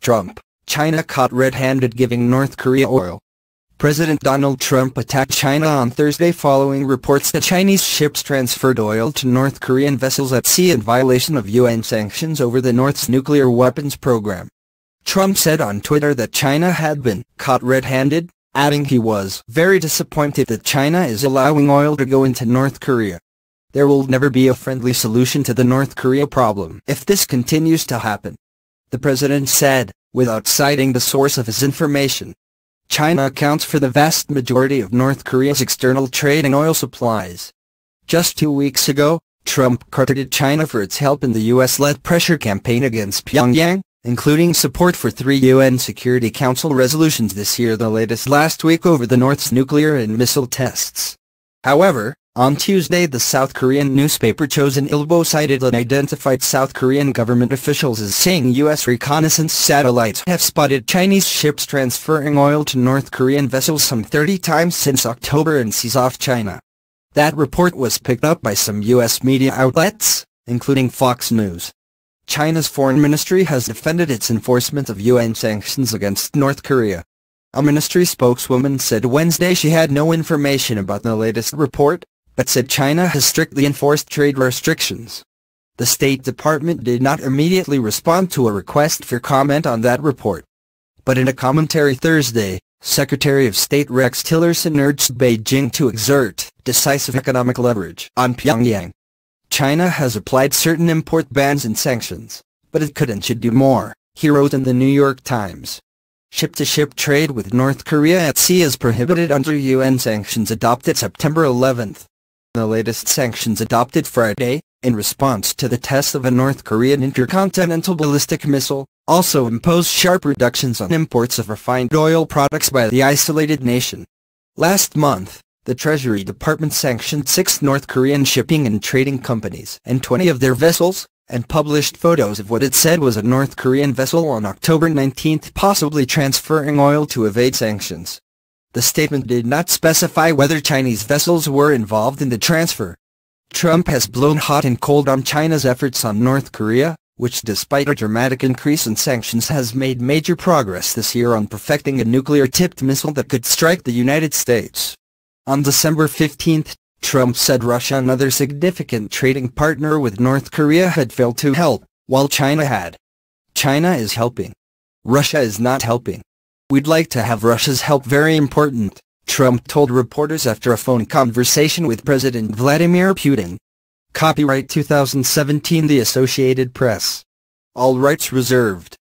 Trump, China caught red-handed giving North Korea oil. President Donald Trump attacked China on Thursday following reports that Chinese ships transferred oil to North Korean vessels at sea in violation of UN sanctions over the North's nuclear weapons program. Trump said on Twitter that China had been caught red-handed, adding he was very disappointed that China is allowing oil to go into North Korea. There will never be a friendly solution to the North Korea problem if this continues to happen, the president said, without citing the source of his information. China accounts for the vast majority of North Korea's external trade in oil supplies. Just 2 weeks ago, Trump credited China for its help in the U.S.-led pressure campaign against Pyongyang, including support for 3 UN Security Council resolutions this year, the latest last week over the North's nuclear and missile tests. However, on Tuesday the South Korean newspaper Chosun Ilbo cited unidentified South Korean government officials as saying U.S. reconnaissance satellites have spotted Chinese ships transferring oil to North Korean vessels some 30 times since October and seas off China. That report was picked up by some U.S. media outlets, including Fox News. China's foreign ministry has defended its enforcement of UN sanctions against North Korea. A ministry spokeswoman said Wednesday she had no information about the latest report, but said China has strictly enforced trade restrictions. The State Department did not immediately respond to a request for comment on that report. But in a commentary Thursday, Secretary of State Rex Tillerson urged Beijing to exert decisive economic leverage on Pyongyang. China has applied certain import bans and sanctions, but it could and should do more, he wrote in the New York Times. Ship-to-ship trade with North Korea at sea is prohibited under UN sanctions adopted September 11. The latest sanctions adopted Friday, in response to the test of a North Korean intercontinental ballistic missile, also impose sharp reductions on imports of refined oil products by the isolated nation. Last month, the Treasury Department sanctioned 6 North Korean shipping and trading companies and 20 of their vessels, and published photos of what it said was a North Korean vessel on October 19 possibly transferring oil to evade sanctions. The statement did not specify whether Chinese vessels were involved in the transfer. Trump has blown hot and cold on China's efforts on North Korea, which despite a dramatic increase in sanctions has made major progress this year on perfecting a nuclear-tipped missile that could strike the United States. On December 15, Trump said Russia, another significant trading partner with North Korea, had failed to help, while China had. China is helping. Russia is not helping. We'd like to have Russia's help, very important, Trump told reporters after a phone conversation with President Vladimir Putin. Copyright 2017 The Associated Press. All rights reserved.